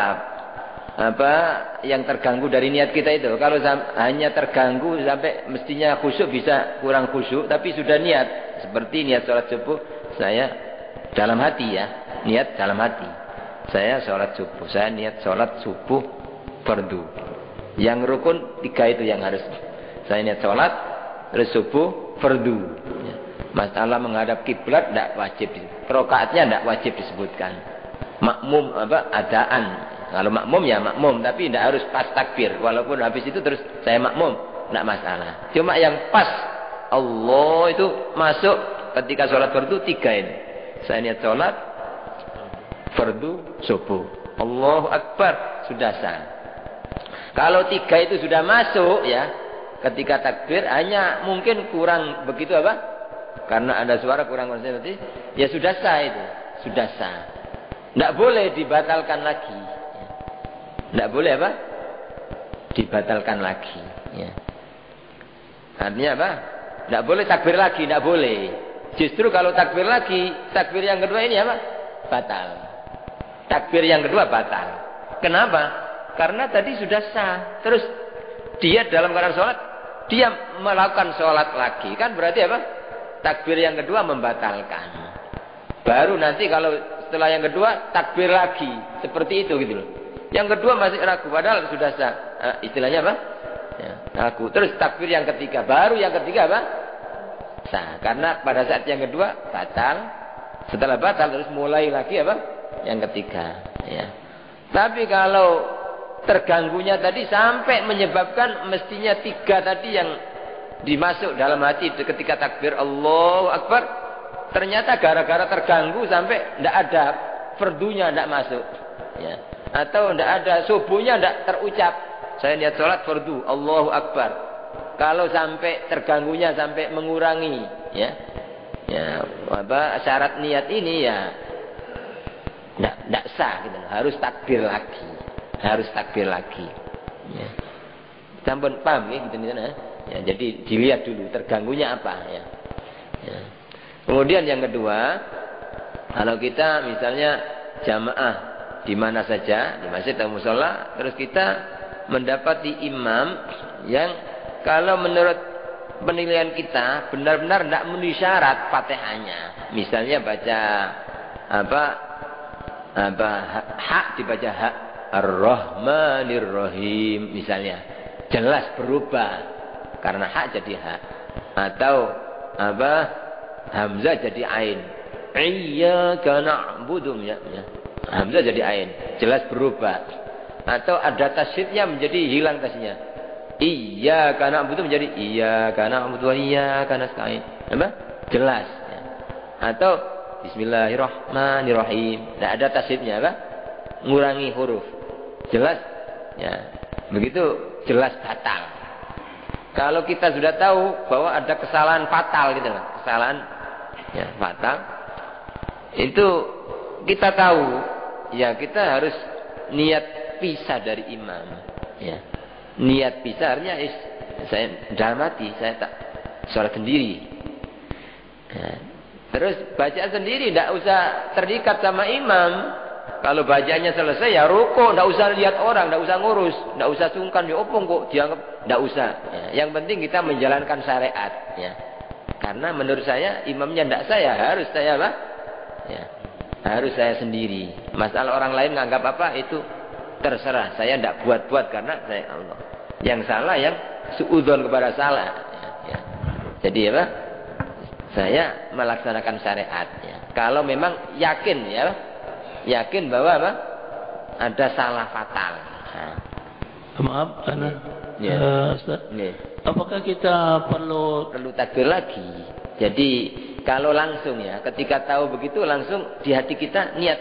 S2: yang terganggu dari niat kita itu. Kalau hanya terganggu sampai mestinya khusyuk bisa kurang khusyuk, tapi sudah niat seperti niat sholat subuh saya dalam hati, ya, niat dalam hati. Saya sholat subuh. Saya niat sholat subuh fardu. Yang rukun 3 itu yang harus. Saya niat sholat terus subuh fardu. Ya. Masalah menghadap kiblat tidak wajib. Rakaatnya tidak wajib disebutkan. Makmum adaan. Kalau makmum ya makmum, tapi tidak harus pas takbir. Walaupun habis itu terus saya makmum, tidak masalah. Cuma yang pas Allah itu masuk ketika sholat fardu 3 ini. Saya niat sholat fardu subuh. Allahu Akbar, sudah sah. Kalau 3 itu sudah masuk ya, ketika takbir hanya mungkin kurang begitu karena ada suara kurang konsentrasi, ya sudah sah itu. Sudah sah. Tidak boleh dibatalkan lagi. Tidak boleh dibatalkan lagi. Ya. Artinya tidak boleh takbir lagi, tidak boleh. Justru kalau takbir lagi, takbir yang kedua ini batal. Takbir yang kedua batal. Kenapa? Karena tadi sudah sah. Terus dia dalam keadaan sholat, dia melakukan sholat lagi. Kan berarti takbir yang kedua membatalkan. Baru nanti kalau setelah yang kedua, takbir lagi. Seperti itu gitu loh. Yang kedua masih ragu, padahal sudah sah. Istilahnya ya, ragu. Terus takbir yang ketiga. Baru yang ketiga sah. Karena pada saat yang kedua batal. Setelah batal terus mulai lagi yang ketiga. Ya. Tapi kalau terganggunya tadi sampai menyebabkan mestinya 3 tadi yang dimasuk dalam hati ketika takbir Allahu Akbar, ternyata gara-gara terganggu sampai tidak ada fardunya, tidak masuk. Ya. Atau tidak ada subuhnya, tidak terucap. Saya niat sholat fardu Allahu Akbar. Kalau sampai terganggunya sampai mengurangi ya syarat niat ini ya tidak sah gitu. Harus takbir lagi. Harus takbir lagi. Ya. Sampun paham ya gitu ya. Ya, jadi dilihat dulu terganggunya apa ya. Ya. Kemudian yang kedua, kalau kita misalnya jamaah di mana saja, di masjid atau mushola, terus kita mendapati imam yang kalau menurut penilaian kita benar-benar tidak memenuhi syarat Fatihahnya. Misalnya baca hak dibaca hak Ar-Rahmanir Rahim misalnya. Jelas berubah karena hak jadi hak. Atau hamzah jadi ain. Iyyaka na'budu ya. Hamzah jadi ain. Jelas berubah. Atau ada tasydidnya menjadi hilang tasydidnya. Iyyaka na'budu menjadi iyyaka na'budu wa iyyaka nasta'in. Jelas ya. Atau bismillahirrahmanirrahim. Tidak ada tasydidnya ngurangi huruf. Jelas ya. Begitu jelas batal. Kalau kita sudah tahu bahwa ada kesalahan fatal gitu loh. Kesalahan ya fatal. Itu kita tahu ya kita harus niat pisah dari imam ya. Niat pisah artinya saya dalam hati saya tak sholat sendiri ya. Terus bacaan sendiri tidak usah terikat sama imam. Kalau bacaannya selesai ya rukuk, tidak usah lihat orang, tidak usah ngurus, tidak usah sungkan ya opong kok dianggap, tidak usah ya. Yang penting kita menjalankan syariat ya. Karena menurut saya imamnya tidak saya, harus saya ya. Harus saya sendiri. Masalah orang lain menganggap apa itu terserah, saya tidak buat-buat karena saya Allah. Yang salah yang suudzon kepada salah ya. Jadi saya melaksanakan syariat ya. Kalau memang yakin bahwa ada salah fatal. Nah.
S3: Maaf karena Ustaz. Apakah kita perlu
S2: takbir lagi? Jadi kalau langsung ya, ketika tahu begitu langsung di hati kita niat.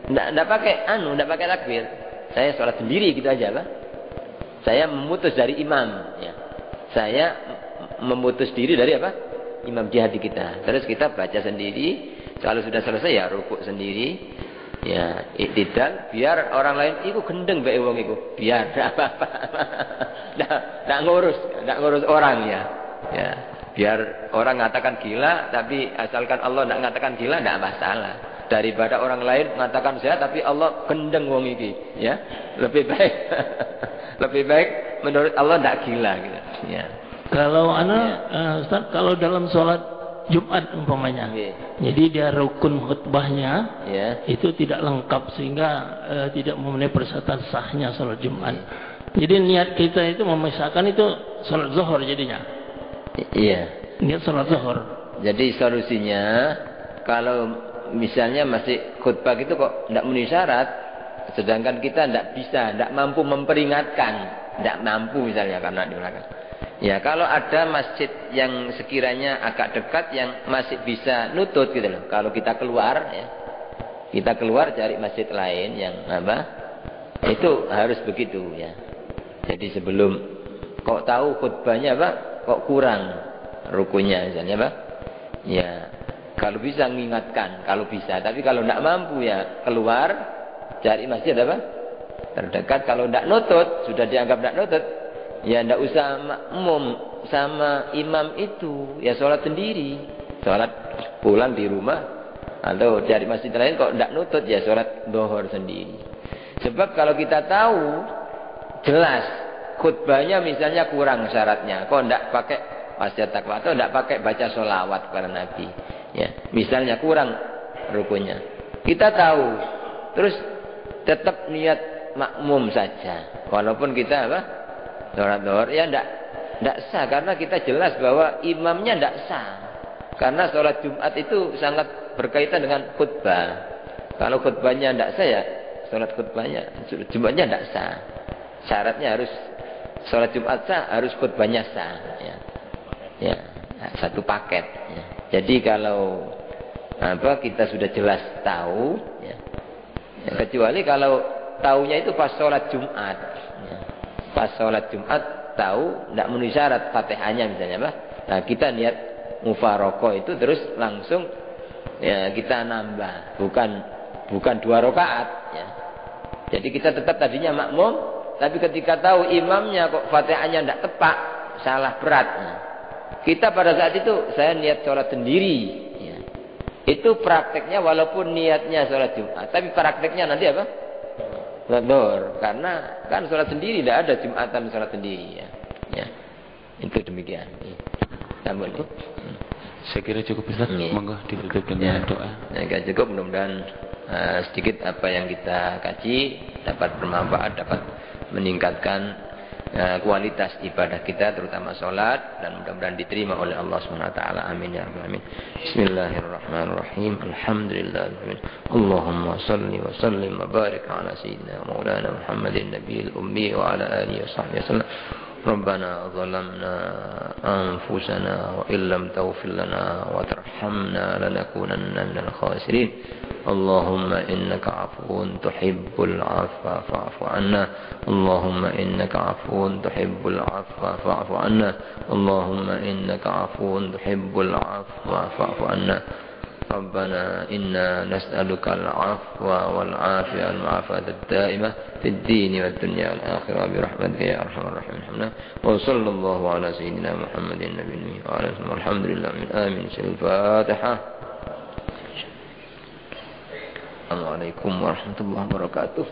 S2: Tidak pakai tidak pakai takbir. Saya sholat sendiri gitu aja, Saya memutus dari imam ya. Saya memutus diri dari imam di hati kita. Terus kita baca sendiri. Kalau sudah selesai ya rukuk sendiri. Ya, iktidal biar orang lain iku gendeng bae wong iku. Biar enggak apa-apa. Enggak ngurus orang ya. Ya, biar orang mengatakan gila tapi asalkan Allah enggak mengatakan gila enggak masalah. Daripada orang lain mengatakan sehat tapi Allah gendeng wong iki, ya. Lebih baik menurut Allah enggak gila gitu. Ya.
S3: Kalau Ustaz, kalau dalam sholat Jumat umpamanya. Jadi dia rukun khutbahnya itu tidak lengkap sehingga tidak memenuhi persyaratan sahnya salat Jumat. Jadi niat kita itu memisahkan itu salat zuhur jadinya.
S2: Iya.
S3: Niat salat zuhur.
S2: Jadi solusinya kalau misalnya masih khutbah gitu kok tidak memenuhi syarat, sedangkan kita tidak mampu memperingatkan, tidak mampu misalnya karena di belakang. Ya, kalau ada masjid yang sekiranya agak dekat yang masih bisa nutut gitu loh. Kalau kita keluar ya. Kita keluar cari masjid lain yang itu harus begitu ya. Jadi sebelum kok tahu khutbahnya kok kurang rukunnya misalnya ya, kalau bisa mengingatkan, kalau bisa. Tapi kalau tidak mampu ya keluar cari masjid terdekat. Kalau tidak nutut, sudah dianggap tidak nutut, ya tidak usah makmum sama imam itu, ya sholat sendiri, sholat pulang di rumah atau cari masjid lain. Kok tidak nutut, ya sholat zuhur sendiri. Sebab kalau kita tahu jelas khutbahnya misalnya kurang syaratnya, kok tidak pakai wasiat takwa atau tidak pakai baca sholawat kepada Nabi, ya misalnya kurang rukunnya, kita tahu, terus tetap niat makmum saja, walaupun kita sholat zuhur, ya tidak sah karena kita jelas bahwa imamnya tidak sah. Karena sholat Jumat itu sangat berkaitan dengan khutbah. Kalau khutbahnya tidak sah ya sholat Jumatnya tidak sah. Syaratnya harus sholat Jumat sah, harus khutbahnya sah. Ya, satu paket. Ya. Jadi kalau kita sudah jelas tahu, ya, kecuali kalau tahunya itu pas sholat Jumat. Ya. Pas sholat Jumat tahu tidak memenuhi syarat Fatihahnya misalnya nah kita niat mufarokoh itu terus langsung ya kita nambah, bukan 2 rakaat ya. Jadi kita tetap tadinya makmum, tapi ketika tahu imamnya kok Fatihahnya tidak tepat, salah berat, kita pada saat itu saya niat sholat sendiri ya. Itu prakteknya walaupun niatnya sholat Jumat, tapi prakteknya nanti sholat zuhur, karena kan sholat sendiri tidak ada Jumatan sholat sendiri ya. Ya. Itu demikian. Sambung.
S3: Saya kira cukup Ustaz. Monggo ditutup dengan doa.
S2: Ya, cukup, mudah-mudahan sedikit apa yang kita kaji dapat bermanfaat, dapat meningkatkan kualitas ibadah kita terutama salat, dan mudah-mudahan diterima oleh Allah Subhanahu wa taala. Amin ya rabbal alamin. Bismillahirrahmanirrahim. Alhamdulillahirabbil alamin. Allahumma shalli wa sallim wa barik ala sayyidina maulana Muhammadin nabiyil ummi wa ala alihi washabbihi wasallam. ربنا ظلمنا أنفسنا وإن لم تغفر لنا وترحمنا لنكونن من الخاسرين اللهم إنك عفو تحب العفو فاعف عنا اللهم إنك عفو تحب العفو فاعف عنا اللهم إنك عفو تحب العفو فاعف عنا ربنا إنا نسألك العفو والعافية والمعافاة الدائمة في الدين والدنيا والآخرة برحمتك يا أرحم الراحمين. وصلى الله على سيدنا محمد النبي وعلى آله والحمد لله من آمين. الفاتحة. السلام عليكم ورحمة الله وبركاته.